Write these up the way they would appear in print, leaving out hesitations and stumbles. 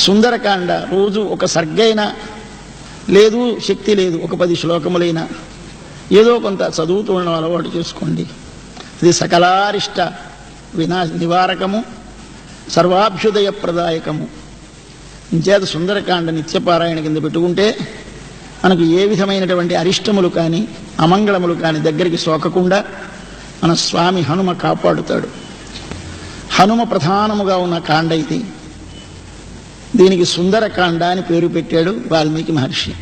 సుందరకాండ రోజు ఒక సర్గైనా లేదు, శక్తి లేదు, ఒక 10 శ్లోకములైనా ఏదో కొంత చదువుతూ ఉండడం అలవాటు చేసుకోండి. ఇది సకలారిష్ట నివారకము, సర్వాభ్యుదయ ప్రదాయకము. ఇంచేత సుందరకాండ నిత్యపారాయణ కింద పెట్టుకుంటే మనకు ఏ విధమైనటువంటి అరిష్టములు కానీ అమంగళములు కానీ దగ్గరికి సోకకుండా మన స్వామి హనుమ కాపాడుతాడు. హనుమ ప్రధానముగా ఉన్న కాండ ఇది. దీనికి సుందరకాండ అని పేరు పెట్టాడు వాల్మీకి మహర్షి.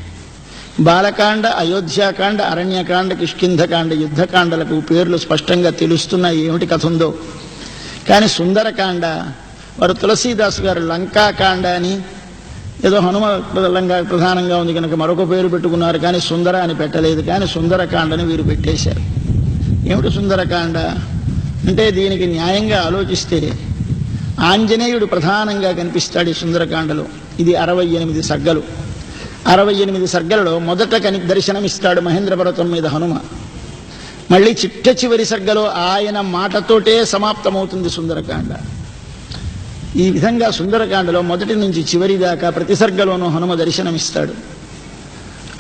బాలకాండ, అయోధ్యాకాండ, అరణ్యకాండ, కిష్కింధకాండ, యుద్ధకాండలకు పేర్లు స్పష్టంగా తెలుస్తున్నాయి ఏమిటి కథ ఉందో. కానీ సుందరకాండ వారు తులసీదాసు గారు లంకాకాండ అని, ఏదో హనుమ ప్రధానంగా ఉంది కనుక మరొక పేరు పెట్టుకున్నారు, కానీ సుందర అని పెట్టలేదు. కానీ సుందరకాండని వీరు పెట్టేశారు. ఏమిటి సుందరకాండ అంటే, దీనికి న్యాయంగా ఆలోచిస్తే ఆంజనేయుడు ప్రధానంగా కనిపిస్తాడు ఈ సుందరకాండలో. ఇది 68 సర్గలు. 68 సర్గలలో మొదట దర్శనమిస్తాడు మహేంద్ర పర్వతం మీద హనుమ. మళ్ళీ చిట్ట చివరి సర్గలో ఆయన మాటతోటే సమాప్తమవుతుంది సుందరకాండ. ఈ విధంగా సుందరకాండలో మొదటి నుంచి చివరి దాకా ప్రతి సర్గలోనూ హనుమ దర్శనమిస్తాడు.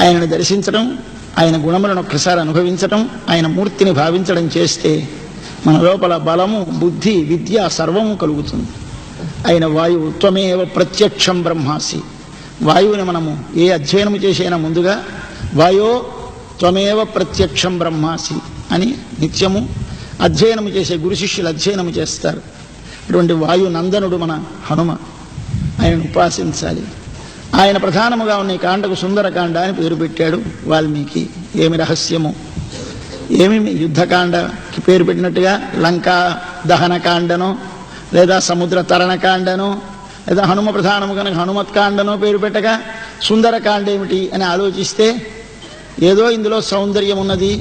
ఆయనను దర్శించడం, ఆయన గుణములను ఒక్కసారి అనుభవించటం, ఆయన మూర్తిని భావించడం చేస్తే మన లోపల బలము, బుద్ధి, విద్య సర్వము కలుగుతుంది. ఆయన వాయువు త్వమేవ ప్రత్యక్షం బ్రహ్మాసి. వాయువుని మనము ఏ అధ్యయనము చేసైనా ముందుగా వాయో త్వమేవ ప్రత్యక్షం బ్రహ్మాసి అని నిత్యము అధ్యయనము చేసే గురు శిష్యులు అధ్యయనము చేస్తారు. అటువంటి వాయునందనుడు మన హనుమ. ఆయనను ఉపాసించాలి. ఆయన ప్రధానముగా ఉన్న ఈ కాండకు సుందరకాండ అని పేరు పెట్టాడు వాల్మీకి. ఏమి రహస్యము! ఏమి యుద్ధకాండకి పేరు పెట్టినట్టుగా లంకా దహనకాండనో, లేదా సముద్ర తరణకాండనో, లేదా హనుమ ప్రధానము కనుక హనుమత్కాండనో పేరు పెట్టగా సుందరకాండ ఏమిటి అని ఆలోచిస్తే ఏదో ఇందులో సౌందర్యం ఉన్నది.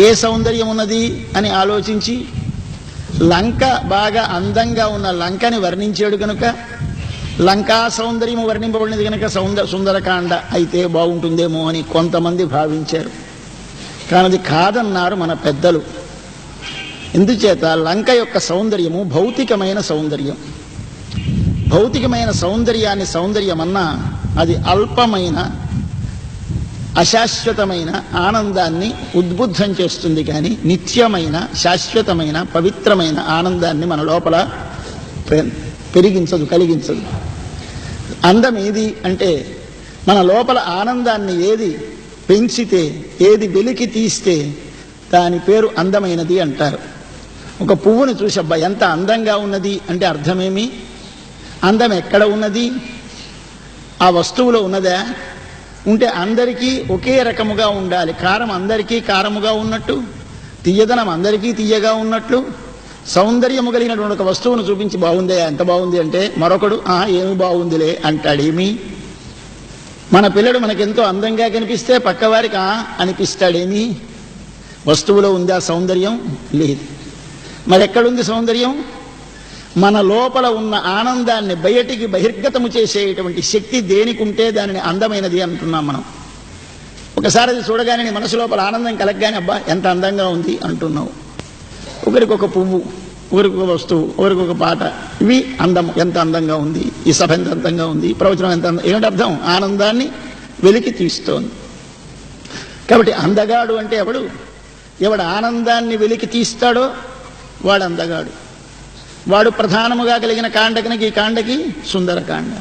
ఏ సౌందర్యం ఉన్నది అని ఆలోచించి లంక బాగా అందంగా ఉన్న లంకని వర్ణించాడు కనుక, లంకా సౌందర్యము వర్ణింపబడినది కనుక సుందరకాండ అయితే బాగుంటుందేమో అని కొంతమంది భావించారు. కానీ అది కాదన్నారు మన పెద్దలు. ఎందుచేత లంక యొక్క సౌందర్యము భౌతికమైన సౌందర్యం. భౌతికమైన సౌందర్యాన్ని సౌందర్యమన్నా అది అల్పమైన, అశాశ్వతమైన ఆనందాన్ని ఉద్బుద్ధం చేస్తుంది. కానీ నిత్యమైన, శాశ్వతమైన, పవిత్రమైన ఆనందాన్ని మన లోపల పెరిగించదు, కలిగించదు. అందం ఏది అంటే, మన లోపల ఆనందాన్ని ఏది పెంచితే, ఏది వెలికి తీస్తే దాని పేరు అందమైనది అంటారు. ఒక పువ్వుని చూసి అబ్బా ఎంత అందంగా ఉన్నది అంటే అర్థమేమి? అందం ఎక్కడ ఉన్నది? ఆ వస్తువులో ఉన్నదా? ఉంటే అందరికీ ఒకే రకముగా ఉండాలి. కారం అందరికీ కారముగా ఉన్నట్టు, తీయదనం అందరికీ తీయగా ఉన్నట్లు, సౌందర్యము కలిగినటువంటి ఒక వస్తువును చూపించి బాగుందే, ఎంత బాగుంది అంటే మరొకడు ఏమి బాగుందిలే అంటాడేమి? మన పిల్లడు మనకెంతో అందంగా కనిపిస్తే పక్కవారికి అనిపిస్తాడేమి? వస్తువులో ఉందా సౌందర్యం? లేదు. మరి ఎక్కడుంది సౌందర్యం? మన లోపల ఉన్న ఆనందాన్ని బయటికి బహిర్గతము చేసేటువంటి శక్తి దేనికి ఉంటే దానిని అందమైనది అంటున్నాం మనం. ఒకసారి అది చూడగానే నీ మనసు లోపల ఆనందం కలగగానే అబ్బా ఎంత అందంగా ఉంది అంటున్నావు. ఒకరికొక పువ్వు, ఒకరికొక వస్తువు, ఒకరికొక పాట, ఇవి అందం. ఎంత అందంగా ఉంది, ఈ సభ ఎంత అందంగా ఉంది, ఈ ప్రవచనం ఎంత ఏమిటి అర్థం? ఆనందాన్ని వెలికి తీస్తోంది. కాబట్టి అందగాడు అంటే ఎవడు ఆనందాన్ని వెలికి తీస్తాడో వాడు అందగాడు. వాడు ప్రధానముగా కలిగిన కాండ కనుక ఈ కాండకి సుందరకాండ.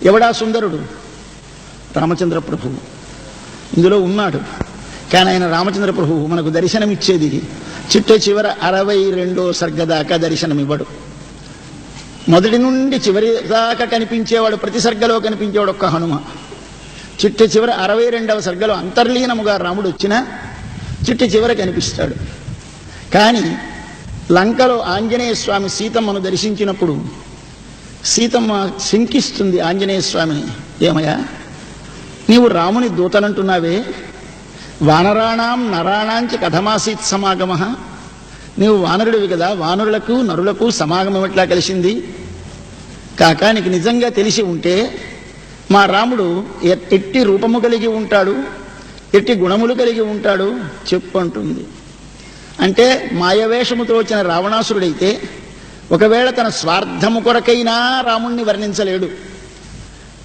ఎవడా సుందరుడు? రామచంద్ర ప్రభువు ఇందులో ఉన్నాడు. కానీ ఆయన రామచంద్ర ప్రభువు మనకు దర్శనమిచ్చేది చిట్ట చివర 62వ సర్గ దాకా దర్శనమివ్వడు. మొదటి నుండి చివరి దాకా కనిపించేవాడు, ప్రతి సర్గలో కనిపించేవాడు ఒక్క హనుమ. చిట్ట చివర 62వ సర్గలో అంతర్లీనముగా రాముడు వచ్చినా చిట్ట చివర కనిపిస్తాడు. కానీ లంకలో ఆంజనేయ స్వామి సీతమ్మను దర్శించినప్పుడు సీతమ్మ శంకిస్తుంది ఆంజనేయ స్వామిని. ఏమయ్యా, నీవు రాముని దూతనంటున్నావే, వానరాణాం నరాణాంచ కథమాసీత్ సమాగమ. నీవు వానరుడివి కదా, వానరులకు నరులకు సమాగమం ఎట్లా కలిసింది? కాక నీకు నిజంగా తెలిసి ఉంటే మా రాముడు ఎట్టి రూపము కలిగి ఉంటాడు, ఎట్టి గుణములు కలిగి ఉంటాడు చెప్పు అంటుంది. అంటే మాయవేషముతో వచ్చిన రావణాసురుడైతే ఒకవేళ తన స్వార్థము కొరకైనా రాముణ్ణి వర్ణించలేడు.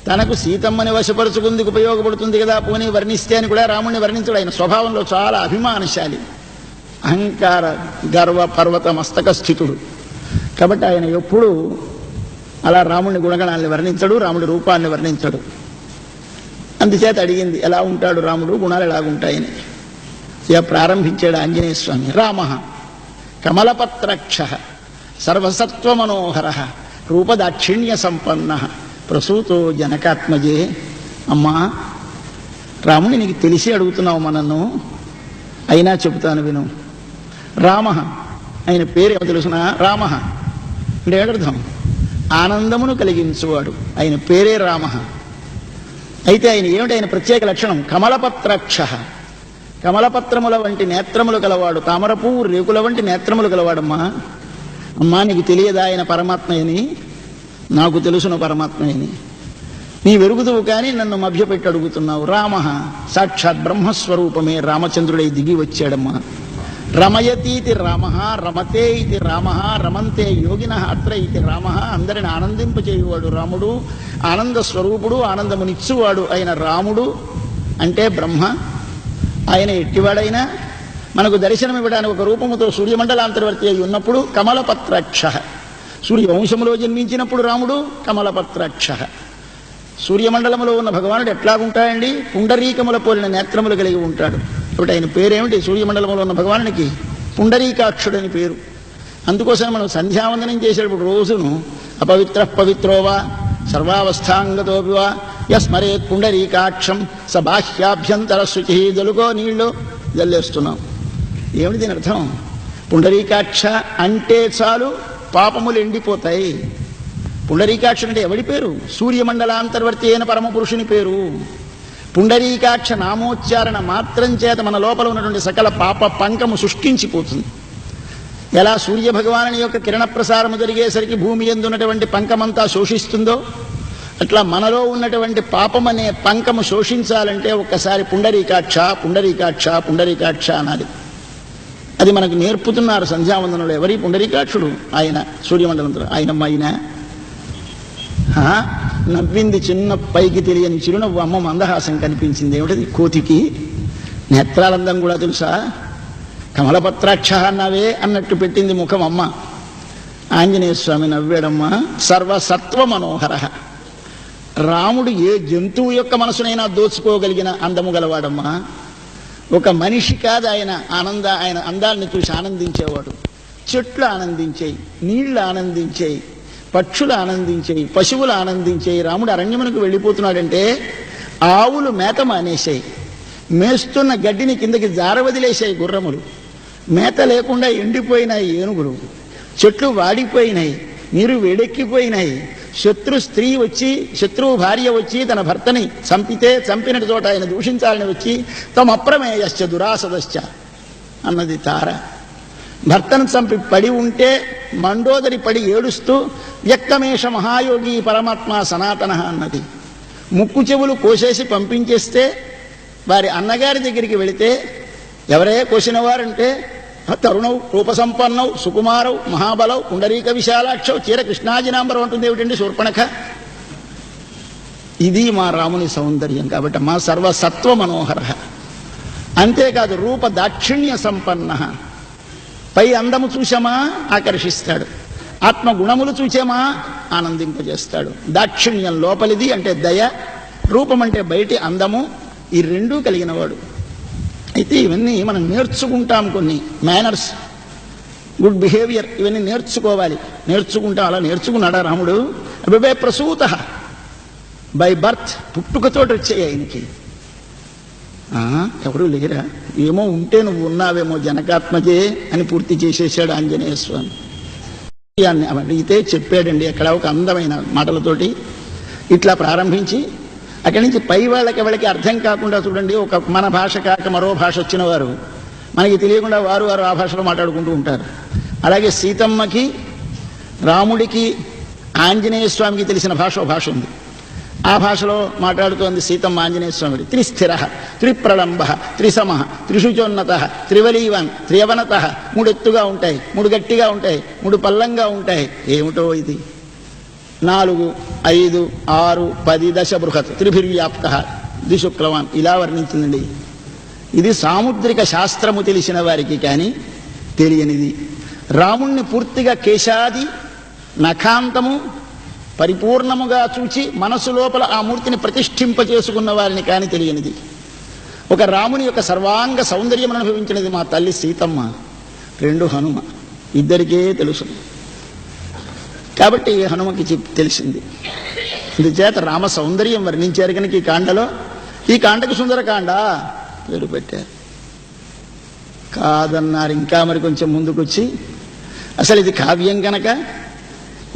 తనకు సీతమ్మని వశపరుచుకుందుకు ఉపయోగపడుతుంది కదా పోనీ వర్ణిస్తే అని కూడా రాముణ్ణి వర్ణించడు. ఆయన స్వభావంలో చాలా అభిమానశాలి, అహంకార గర్వ పర్వత మస్తక స్థితుడు. కాబట్టి ఆయన ఎప్పుడూ అలా రాముని గుణగణాన్ని వర్ణించడు, రాముడి రూపాన్ని వర్ణించడు. అందుచేత అడిగింది ఎలా ఉంటాడు రాముడు, గుణాలు ఎలాగుంటాయని. ఇక ప్రారంభించాడు ఆంజనేయ స్వామి. రామ కమలపత్రక్ష సర్వసత్వమనోహర రూపదాక్షిణ్య సంపన్న ప్రసూతో జనకాత్మజే. అమ్మా రాముని నీకు తెలిసి అడుగుతున్నావు మనను, అయినా చెబుతాను విను. రామ ఆయన పేరేమో తెలుసిన, రామ అంటే ఏమర్థం? ఆనందమును కలిగించువాడు. ఆయన పేరే రామ. అయితే ఆయన ఏమిటి ఆయన ప్రత్యేక లక్షణం? కమలపత్రక్ష, కమలపత్రముల వంటి నేత్రములు గలవాడు, తామర పువ్వు రేకుల వంటి నేత్రములు గలవాడమ్మా. అమ్మా నీకు తెలియదా ఆయన పరమాత్మయని? నాకు తెలుసును పరమాత్మయని. నీ వెరుగుదువు కానీ నన్ను మభ్యపెట్టి అడుగుతున్నావు. రామ సాక్షాత్ బ్రహ్మస్వరూపమే రామచంద్రుడై దిగి వచ్చాడమ్మా. రమయతీతి రామ, రమతే ఇది రామ, రమంతే యోగిన అత్ర ఇది రామ. అందరిని ఆనందింపచేయువాడు రాముడు, ఆనంద స్వరూపుడు, ఆనందమునిచ్చువాడు అయిన రాముడు అంటే బ్రహ్మ. ఆయన ఎట్టివాడైనా మనకు దర్శనమివ్వడానికి ఒక రూపముతో సూర్యమండలాంతర్వర్తి అయి ఉన్నప్పుడు కమలపత్రక్ష. సూర్యవంశములో జన్మించినప్పుడు రాముడు కమలపత్రక్ష. సూర్యమండలములో ఉన్న భగవానుడు ఎట్లాగుంటాయండి? పుండరీకముల పోలిన నేత్రములు కలిగి ఉంటాడు. కాబట్టి ఆయన పేరేమిటి? సూర్యమండలంలో ఉన్న భగవానునికి పుండరీకాక్షుడని పేరు. అందుకోసం మనం సంధ్యావందనం చేసేటప్పుడు రోజును అపవిత్ర పవిత్రోవా సర్వావస్థాంగతోపివా యస్మరేత్ పుండరీకాక్షం స బాహ్యాభ్యంతర శుచి. జలుగో నీళ్ళు జల్లేస్తున్నాం. ఏమిటి దీని అర్థం? పుండరీకాక్ష అంటే చాలు పాపములు ఎండిపోతాయి. పుండరీకాక్ష అంటే ఎవడి పేరు? సూర్యమండలాంతర్వర్తి అయిన పరమపురుషుని పేరు. పుండరీకాక్ష నామోచ్చారణ మాత్రం చేత మన లోపల ఉన్నటువంటి సకల పాప పంకము శుష్కించిపోతుంది. ఎలా సూర్యభగవాను యొక్క కిరణ ప్రసారము జరిగేసరికి భూమి యందు ఉన్నటువంటి పంకమంతా శోషిస్తుందో అట్లా మనలో ఉన్నటువంటి పాపమనే పంకము శోషించాలంటే ఒక్కసారి పుండరీకాక్ష పుండరీకాక్ష పుండరీకాక్ష అనాలి. అది మనకు నేర్పుతున్నారు సంధ్యావందనంలో. ఎవరి పుండరీకాక్షుడు? ఆయన సూర్యమండలంతో. ఆయన నవ్వింది చిన్న పైకి తెలియని చిరునవ్వు. అమ్మ మందహాసం కనిపించింది. ఏమిటది? కోతికి నేత్రాలందం కూడా తెలుసా? కమలపత్రాక్ష అన్నావే అన్నట్టు పెట్టింది ముఖం అమ్మ. ఆంజనేయ స్వామి నవ్వాడమ్మా. సర్వసత్వ మనోహర. రాముడు ఏ జంతువు యొక్క మనసునైనా దోచుకోగలిగిన అందము గలవాడమ్మా. ఒక మనిషి కాదు ఆయన ఆయన అందాలను చూసి ఆనందించేవాడు. చెట్లు ఆనందించేయి, నీళ్లు ఆనందించేయి, పక్షులు ఆనందించేయి, పశువులు ఆనందించేయి. రాముడు అరణ్యమునకు వెళ్ళిపోతున్నాడంటే ఆవులు మేత మానేశాయి, మేస్తున్న గడ్డిని కిందకి జారవదిలేశాయి గుర్రములు, మేత లేకుండా ఎండిపోయినాయి ఏనుగులు, చెట్లు వాడిపోయినాయి, నీరు వేడెక్కిపోయినాయి. శత్రువు భార్య వచ్చి తన భర్తని చంపినట్టు చోట ఆయన దూషించాలని వచ్చి తమప్రమేయశ్చ దురాసదశ్చ అన్నది తార. భర్తను చంపి పడి ఉంటే మండోదరి పడి ఏడుస్తూ వ్యక్తమేష మహాయోగి పరమాత్మ సనాతన అన్నది. ముక్కు చెవులు కోసేసి పంపించేస్తే వారి అన్నగారి దగ్గరికి వెళితే ఎవరే కోసిన వారంటే తరుణౌ రూపసంపన్నౌ సుకుమారౌ మహాబలౌ పుండరీక విశాలాక్షౌ చీర కృష్ణాజినాంబరం అంటుంది. ఏమిటండి శూర్పణఖ? ఇది మా రాముని సౌందర్యం. కాబట్టి మా సర్వసత్వ మనోహర. అంతేకాదు రూప దాక్షిణ్య సంపన్న. పై అందము చూసామా ఆకర్షిస్తాడు, ఆత్మగుణములు చూచామా ఆనందింపజేస్తాడు. దాక్షిణ్యం లోపలిది అంటే దయ, రూపం అంటే బయటి అందము, ఈ రెండూ కలిగిన వాడు. అయితే ఇవన్నీ మనం నేర్చుకుంటాం. కొన్ని మేనర్స్, గుడ్ బిహేవియర్ ఇవన్నీ నేర్చుకోవాలి. నేర్చుకుంటాం. అలా నేర్చుకున్నాడా రాముడు? అభిబే ప్రసూత, బై బర్త్, పుట్టుకతోటి వచ్చాయి ఆయనకి. ఎవరు లేరా? ఏమో ఉంటే నువ్వు ఉన్నావేమో జనకాత్మజే అని పూర్తి చేసేసాడు ఆంజనేయ స్వామి. అడిగితే చెప్పాడండి అక్కడ ఒక అందమైన మాటలతోటి. ఇట్లా ప్రారంభించి అక్కడి నుంచి పై వాళ్ళకి అర్థం కాకుండా చూడండి, ఒక మన భాష కాక మరో భాష వచ్చిన వారు మనకి తెలియకుండా వారు ఆ భాషలో మాట్లాడుకుంటూ ఉంటారు. అలాగే సీతమ్మకి, రాముడికి, ఆంజనేయ స్వామికి తెలిసిన భాష ఉంది. ఆ భాషలో మాట్లాడుతోంది సీతమ్మ ఆంజనేయ స్వామిడి. త్రిస్థిర, త్రిప్రళంబ, త్రిసమ, త్రిశుచోన్నత, త్రివలీవన్, త్రియవనత. 3 ఎత్తుగా ఉంటాయి, 3 గట్టిగా ఉంటాయి, 3 పల్లంగా ఉంటాయి. ఏమిటో ఇది? 4, 5, 6, 10 దశ బృహత్ త్రిభిర్వ్యాప్త ద్విశుక్లవాన్ ఇలా వర్ణించిందండి. ఇది సాముద్రిక శాస్త్రము తెలిసిన వారికి కానీ తెలియనిది. రాముణ్ణి పూర్తిగా కేశాది నఖాంతము పరిపూర్ణముగా చూచి మనసు లోపల ఆ మూర్తిని ప్రతిష్ఠింప చేసుకున్న వారిని కానీ తెలియనిది. ఒక రాముని యొక్క సర్వాంగ సౌందర్యం అనుభవించినది మా తల్లి సీతమ్మ, 2 హనుమ. ఇద్దరికే తెలుసు. కాబట్టి హనుమకి తెలిసింది. అందుచేత రామ సౌందర్యం వర్ణించారు కనుక ఈ కాండలో, ఈ కాండకు సుందరకాండ పేరు పెట్టారు. కాదన్నారు. ఇంకా మరి కొంచెం ముందుకొచ్చి అసలు ఇది కావ్యం కనుక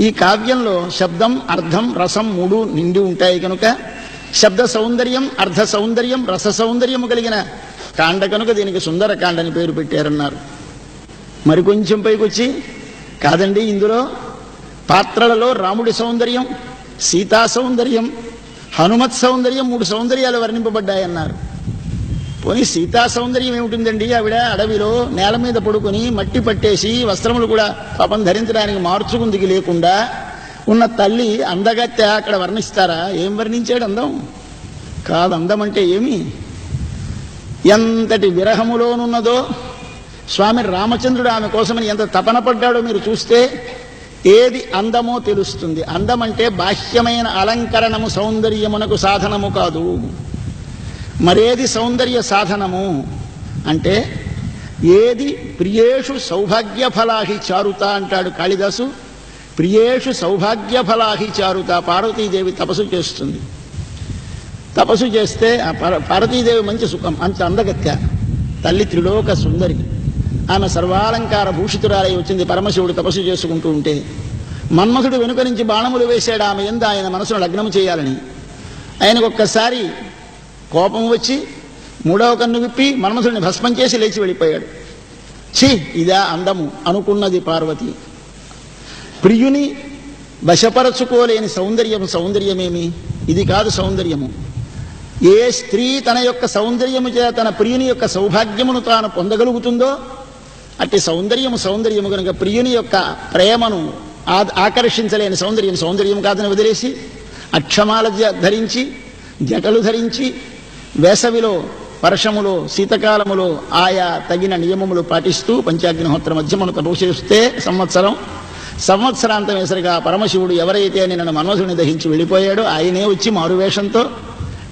ఈ కావ్యంలో శబ్దం, అర్థం, రసం 3 నిండి ఉంటాయి కనుక శబ్ద సౌందర్యం, అర్థ సౌందర్యం, రస సౌందర్యము కలిగిన కాండ కనుక దీనికి సుందరకాండ అని పేరు పెట్టారన్నారు. మరి కొంచెం పైకొచ్చి కాదండి, ఇందులో పాత్రలలో రాముడి సౌందర్యం, సీతా సౌందర్యం, హనుమత్ సౌందర్యం 3 సౌందర్యాలు వర్ణింపబడ్డాయన్నారు. పోనీ సీతా సౌందర్యం ఏమిటిందండి? ఆవిడ అడవిలో నేల మీద పడుకొని మట్టి పట్టేసి వస్త్రములు కూడా పాపం ధరించడానికి మార్చుకుందికి లేకుండా ఉన్న తల్లి అందగత్తె అక్కడ వర్ణిస్తారా? ఏం వర్ణించాడు అందం? కాదు, అందం అంటే ఏమి? ఎంతటి విరహములోనున్నదో స్వామి రామచంద్రుడు ఆమె కోసమని ఎంత తపన పడ్డాడో మీరు చూస్తే ఏది అందమో తెలుస్తుంది. అందం అంటే బాహ్యమైన అలంకరణము సౌందర్యమునకు సాధనము కాదు. మరేది సౌందర్య సాధనము అంటే ఏది ప్రియేషు సౌభాగ్యఫలాహి చారుత అంటాడు కాళిదాసు. ప్రియేషు సౌభాగ్యఫలాహి చారుత. పార్వతీదేవి తపస్సు చేస్తుంది. తపస్సు చేస్తే ఆ పార్వతీదేవి మంచి సుఖం, అంత అందగత్య తల్లి, త్రిలోక సుందరి. ఆమె సర్వాలంకార భూషితురాలై వచ్చింది. పరమశివుడు తపస్సు చేసుకుంటూ ఉంటే మన్మథుడు వెనుక నుంచి బాణములు వేశాడు ఆమె ఎందు ఆయన మనసును లగ్నం చేయాలని. ఆయనకు ఒక్కసారి కోపం వచ్చి 3వ కన్ను విప్పి మన్మథుడిని భస్మం చేసి లేచి వెళ్ళిపోయాడు. ఛీ, ఇదా అందము అనుకున్నది పార్వతి. ప్రియుని వశపరచుకోలేని సౌందర్యమేమి? ఇది కాదు సౌందర్యము. ఏ స్త్రీ తన యొక్క సౌందర్యము చేత తన ప్రియుని యొక్క సౌభాగ్యమును తాను పొందగలుగుతుందో అట్టి సౌందర్యము కనుక ప్రియుని యొక్క ప్రేమను ఆకర్షించలేని సౌందర్యం కాదని వదిలేసి అక్షమాల ధరించి, జటలు ధరించి, వేసవిలో, వర్షములో, శీతకాలములో ఆయా తగిన నియమములు పాటిస్తూ పంచాగ్నిహోత్ర మధ్యమును తపస్సు చేస్తే సంవత్సరాంతం వేసరిగా పరమశివుడు ఎవరైతే నన్ను మన్మథుడిని దహించి వెళ్ళిపోయాడో ఆయనే వచ్చి మారువేషంతో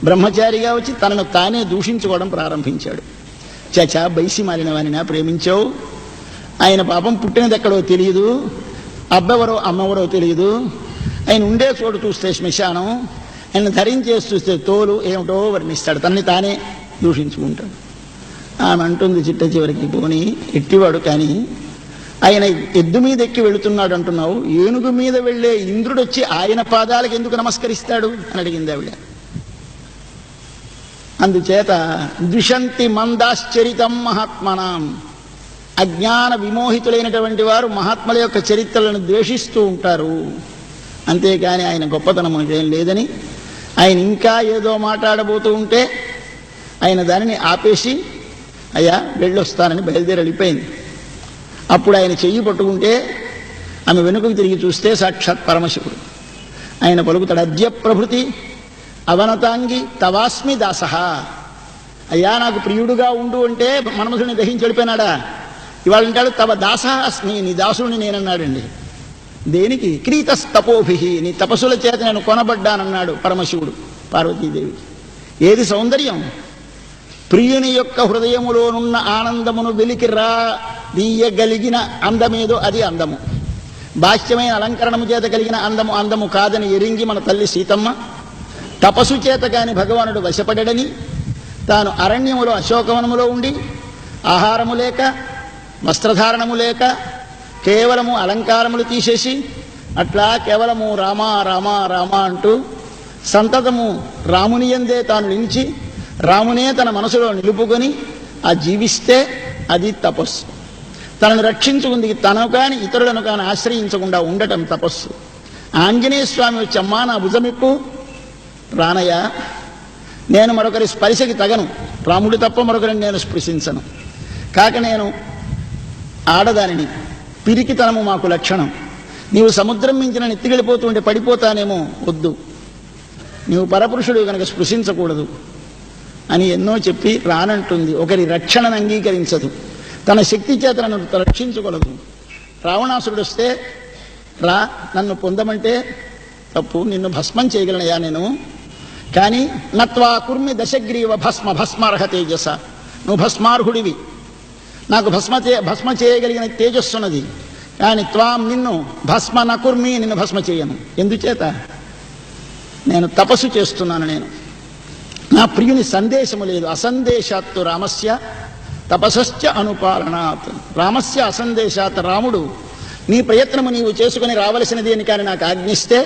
బ్రహ్మచారిగా వచ్చి తనను తానే దూషించుకోవడం ప్రారంభించాడు. చచా, బైసి మాలిన వానినా ప్రేమించావు? ఆయన పాపం పుట్టినది ఎక్కడో తెలియదు, అబ్బెవరో అమ్మెవరో తెలియదు. ఆయన ఉండే చోటు చూస్తే శ్మశానం, ఆయన ధరించేసి చూస్తే తోలు, ఏమిటో వర్ణిస్తాడు. తనని తానే దూషించుకుంటాడు. ఆమె అంటుంది చిట్ట చివరికి, పోని ఎట్టివాడు కానీ ఆయన ఎద్దు మీద ఎక్కి వెళుతున్నాడు అంటున్నావు, ఏనుగు మీద వెళ్లే ఇంద్రుడు వచ్చి ఆయన పాదాలకు ఎందుకు నమస్కరిస్తాడు అని అడిగింది ఆవిడ. అందుచేత ద్విషంతి మందాశ్చరితం మహాత్మనాం, అజ్ఞాన విమోహితులైనటువంటి వారు మహాత్ముల యొక్క చరిత్రలను ద్వేషిస్తూ ఉంటారు. అంతేకాని ఆయన గొప్పతనం ఏం లేదని, ఆయన ఇంకా ఏదో మాట్లాడబోతూ ఉంటే ఆయన దానిని ఆపేసి అయ్యా వెళ్ళొస్తానని బయలుదేరి వెళ్ళిపోయింది. అప్పుడు ఆయన చెయ్యి పట్టుకుంటే ఆమె వెనుకకు తిరిగి చూస్తే సాక్షాత్ పరమశివుడు. ఆయన పలుకుతాడు, అద్య ప్రభృతి అవనతాంగి తవాస్మి దాసః. అయ్యా నాకు ప్రియుడుగా ఉండు అంటే మన్మథుడిని దహించి వెళ్ళిపోయినాడా? ఇవాళ అంటాడు తవ దాసః అస్మి, నీ దాసుడిని నేనన్నాడండి. దేనికి? క్రీతస్తపోభి, నీ తపస్సుల చేత నేను కొనబడ్డానన్నాడు పరమశివుడు పార్వతీదేవి. ఏది సౌందర్యం? ప్రియుని యొక్క హృదయములోనున్న ఆనందమును వెలికి దీయగలిగిన అందమేదో అది అందము. బాహ్యమైన అలంకరణము చేత కలిగిన అందము కాదని ఎరింగి మన తల్లి సీతమ్మ తపస్సు చేత కాని భగవానుడు వశపడని తాను అరణ్యములో అశోకవనములో ఉండి ఆహారము లేక, వస్త్రధారణము లేక, కేవలము అలంకారములు తీసేసి అట్లా కేవలము రామా రామా రామా అంటూ సంతతము రాముని యందే తాను నిలిచి రామునే తన మనసులో నిలుపుకొని ఆ జీవిస్తే అది తపస్సు. తనను రక్షించుకుంది తనను కాని ఇతరులను కాని ఆశ్రయించకుండా ఉండటం తపస్సు. ఆంజనేయ స్వామి వచ్చి అమ్మా నా భుజమిప్పు, రానయ్య, నేను మరొకరి స్పర్శకి తగను, రాముడి తప్ప మరొకరిని నేను స్పృశించను. కాక నేను ఆడదానిని, పిరికితనము మాకు లక్షణం. నీవు సముద్రం మించిన నెత్తికెళ్ళిపోతూ ఉంటే పడిపోతానేమో, వద్దు, నీవు పరపురుషుడు కనుక స్పృశించకూడదు అని ఎన్నో చెప్పి రానంటుంది. ఒకరి రక్షణను అంగీకరించదు, తన శక్తి చేత నన్ను రక్షించుకోలేదు. రావణాసురుడు వస్తే రా నన్ను పొందమంటే తప్పు, నిన్ను భస్మం చేయగలనయా నేను, కానీ నత్వా కుర్మి దశగ్రీవ భస్మ భస్మార్హ తేజస, నువ్వు భస్మార్హుడివి, నాకు భస్మ చేయగలిగిన తేజస్సున్నది, కానీ త్వాం నిన్ను భస్మ నకుర్మి, నిన్ను భస్మ చేయను. ఎందుచేత? నేను తపస్సు చేస్తున్నాను, నేను నా ప్రియుని సందేశము లేదు. అసందేశాత్తు రామస్య తపస్శ్చ అనుపాలనాత్. రామస్య అసందేశాత్, రాముడు నీ ప్రయత్నము నీవు చేసుకుని రావలసినది అని కానీ నాకు ఆజ్ఞిస్తే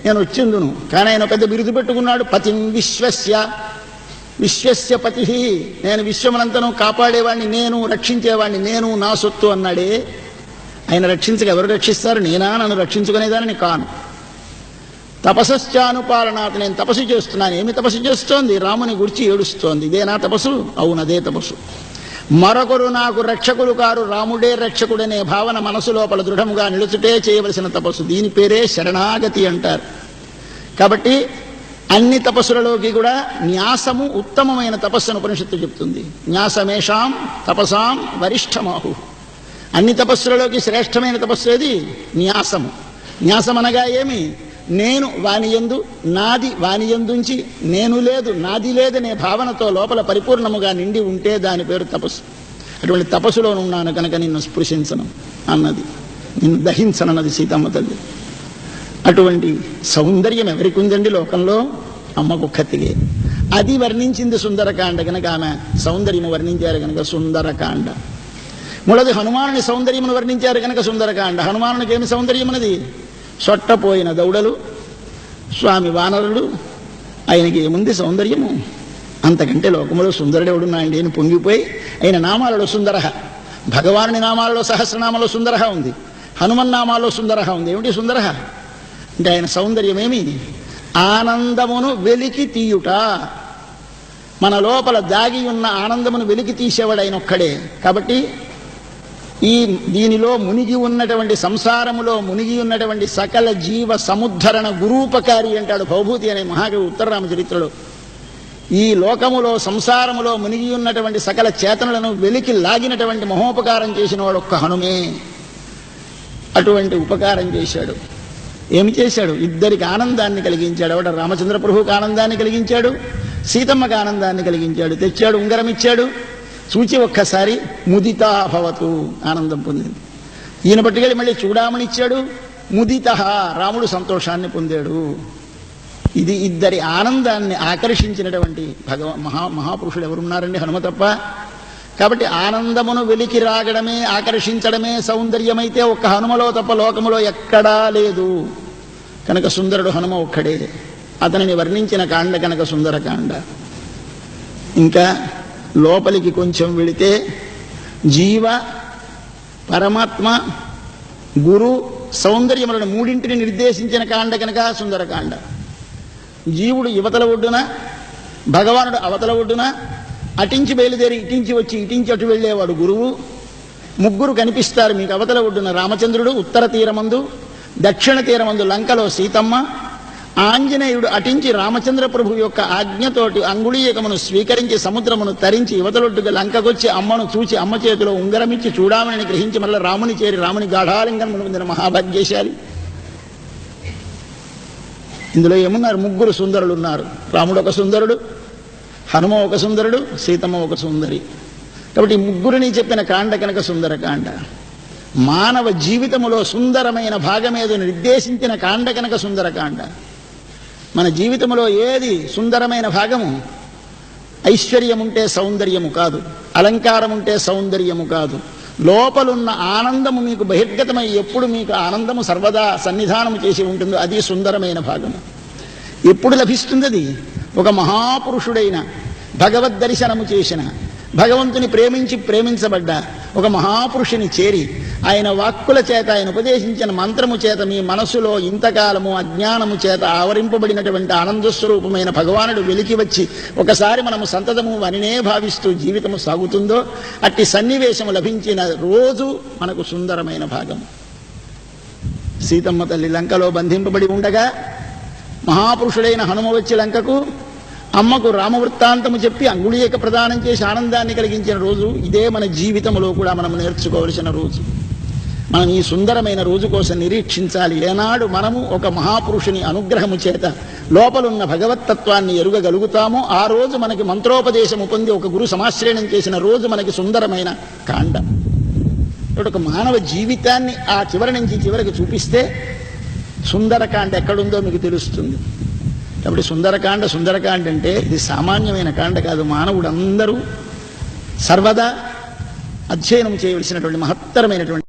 నేను వచ్చిందును. కానీ ఆయన పెద్ద బిరుదు పెట్టుకున్నాడు, పతిం విశ్వస్య, విశ్వస్య పతి, నేను విశ్వమునంతను కాపాడేవాడిని నేను, రక్షించేవాడిని నేను, నా సొత్తు అన్నాడే. ఆయన రక్షించక ఎవరు రక్షిస్తారు? నేనా నన్ను రక్షించుకునేదాన్ని కాను. తపస్శ్చానుపాలనాత్, నేను తపస్సు చేస్తున్నాను. ఏమి తపస్సు చేస్తోంది? రాముని గురించి ఏడుస్తోంది. ఇదేనా తపస్సు? అవునదే తపస్సు. మరొకరు నాకు రక్షకులు కారు, రాముడే రక్షకుడనే భావన మనసు లోపల దృఢముగా నిలుచుటే చేయవలసిన తపస్సు. దీని పేరే శరణాగతి అంటారు. కాబట్టి అన్ని తపస్సులలోకి కూడా న్యాసము ఉత్తమమైన తపస్సును ఉపనిషత్తు చెప్తుంది. న్యాసమేషాం తపసాం వరిష్ఠమాహు. అన్ని తపస్సులలోకి శ్రేష్టమైన తపస్సు ఏది? న్యాసము. న్యాసం అనగా ఏమి? నేను వానియందు, నాది వానియందుంచి, నేను లేదు నాది లేదనే భావనతో లోపల పరిపూర్ణముగా నిండి ఉంటే దాని పేరు తపస్సు. అటువంటి తపస్సులో ఉన్నాను కనుక నిన్ను స్పృశించను అన్నది, నిన్ను దహించనన్నది సీతమ్మ తల్లి. అటువంటి సౌందర్యం ఎవరికి ఉందండి లోకంలో? అమ్మకొక్కతిగే. అది వర్ణించింది సుందరకాండ కనుక ఆమె సౌందర్యము వర్ణించారు కనుక సుందరకాండ. మూడది హనుమానుని సౌందర్యమును వర్ణించారు కనుక సుందరకాండ. హనుమానునికి ఏమి సౌందర్యమున్నది? సొట్టపోయిన దౌడలు, స్వామి వానరుడు, ఆయనకి ఏముంది సౌందర్యము? అంతకంటే లోకములో సుందరుడెవడున్నాయండి అని పొంగిపోయి ఆయన నామాలలో సుందర, భగవానుని నామాలలో సహస్రనామాలో సుందర ఉంది, హనుమన్నామాలో సుందర ఉంది. ఏమిటి సుందర అంటే? ఆయన సౌందర్యమేమి? ఆనందమును వెలికి తీయుట. మన లోపల దాగి ఉన్న ఆనందమును వెలికి తీసేవాడు ఆయన ఒక్కడే. కాబట్టి దీనిలో మునిగి ఉన్నటువంటి, సంసారములో మునిగి ఉన్నటువంటి సకల జీవ సముద్ధరణ గురూపకారి అంటాడు భవభూతి అనే మహాకవి ఉత్తరరామ చరిత్రలో. ఈ లోకములో సంసారములో మునిగి ఉన్నటువంటి సకల చేతనలను వెలికి లాగినటువంటి మహోపకారం చేసిన వాడు ఒక్క హనుమే. అటువంటి ఉపకారం చేశాడు. ఏమి చేశాడు? ఇద్దరికి ఆనందాన్ని కలిగించాడు. ఒకటి రామచంద్ర ప్రభువుకి ఆనందాన్ని కలిగించాడు, సీతమ్మకి ఆనందాన్ని కలిగించాడు. తెచ్చాడు, ఉంగరం ఇచ్చాడు, చూచి ఒక్కసారి ముదితాభవతు, ఆనందం పొందింది. ఈయన పట్టుకెళ్ళి మళ్ళీ చూడామని ఇచ్చాడు, ముదిత, రాముడు సంతోషాన్ని పొందాడు. ఇది ఇద్దరి ఆనందాన్ని ఆకర్షించినటువంటి మహాపురుషుడు ఎవరున్నారండి? హనుమ తప్ప. కాబట్టి ఆనందమును వెలికి రాగడమే, ఆకర్షించడమే సౌందర్యమైతే ఒక్క హనుమలో తప్ప లోకములో ఎక్కడా లేదు. కనుక సుందరుడు హనుమ ఒక్కడే. అతనిని వర్ణించిన కాండ కనుక సుందరకాండ. ఇంకా లోపలికి కొంచెం వెళితే జీవ, పరమాత్మ, గురు సౌందర్యములను మూడింటిని నిర్దేశించిన కాండ కనుక సుందరకాండ. జీవుడు యువతల ఒడ్డున, భగవానుడు అవతల ఒడ్డున, అటించి బయలుదేరి ఇటించి వచ్చి ఇటించి అటు వెళ్ళేవాడు గురువు. ముగ్గురు కనిపిస్తారు మీకు అవతల ఒడ్డున. రామచంద్రుడు ఉత్తర తీరమందు, దక్షిణ తీరమందు లంకలో సీతమ్మ, ఆంజనేయుడు అటించి రామచంద్ర ప్రభు యొక్క ఆజ్ఞతోటి అంగుళీయకమును స్వీకరించి సముద్రమును తరించి యువతలొడ్డుగా లంకకొచ్చి అమ్మను చూచి అమ్మ చేతిలో ఉంగరమిచ్చి చూడామని గ్రహించి మళ్ళీ రాముని చేరి రాముని గాఢాలింగనమును పొందిన మహాభాగ్యశాలి. ఇందులో ఏమున్నారు? ముగ్గురు సుందరులు ఉన్నారు. రాముడు ఒక సుందరుడు, హనుమ ఒక సుందరుడు, సీతమ్మ ఒక సుందరి. కాబట్టి ముగ్గురిని చెప్పిన కాండ కనుక సుందరకాండ. మానవ జీవితములో సుందరమైన భాగమేదో నిర్దేశించిన కాండ కనుక సుందరకాండ. మన జీవితంలో ఏది సుందరమైన భాగము? ఐశ్వర్యం ఉంటే సౌందర్యము కాదు, అలంకారం ఉంటే సౌందర్యము కాదు. లోపలున్న ఆనందము మీకు బహిర్గతమై ఎప్పుడు మీకు ఆనందము సర్వదా సన్నిధానము చేసి ఉంటుందో అది సుందరమైన భాగము. ఎప్పుడు లభిస్తుంది అది? ఒక మహాపురుషుడైన, భగవద్దర్శనము చేసిన, భగవంతుని ప్రేమించి ప్రేమించబడ్డ ఒక మహాపురుషుని చేరి ఆయన వాక్కుల చేత, ఆయన ఉపదేశించిన మంత్రము చేత మీ మనసులో ఇంతకాలము అజ్ఞానము చేత ఆవరింపబడినటువంటి ఆనందస్వరూపమైన భగవానుడు వెలికి వచ్చి ఒకసారి మనము సంతతము వనినే భావిస్తూ జీవితము సాగుతుందో అట్టి సన్నివేశము లభించిన రోజు మనకు సుందరమైన భాగము. సీతమ్మ తల్లి లంకలో బంధింపబడి ఉండగా మహాపురుషుడైన హనుమ వచ్చి లంకకు అమ్మకు రామవృత్తాంతము చెప్పి అంగుళీయక ప్రదానం చేసి ఆనందాన్ని కలిగించిన రోజు ఇదే. మన జీవితంలో కూడా మనం నేర్చుకోవలసిన రోజు. మనం ఈ సుందరమైన రోజు కోసం నిరీక్షించాలి. ఏనాడు మనము ఒక మహాపురుషుని అనుగ్రహము చేత లోపలున్న భగవత్తత్వాన్ని ఎరుగగలుగుతామో ఆ రోజు మనకి మంత్రోపదేశము పొంది ఒక గురు సమాశ్రయణం చేసిన రోజు మనకి సుందరమైన కాండ. ఒక మానవ జీవితాన్ని ఆ చివరి నుంచి చివరికి చూపిస్తే సుందరకాండ ఎక్కడుందో మీకు తెలుస్తుంది. కాబట్టి సుందరకాండ అంటే ఇది సామాన్యమైన కాండ కాదు. మానవుడు అందరూ సర్వదా అధ్యయనం చేయవలసినటువంటి మహత్తరమైనటువంటి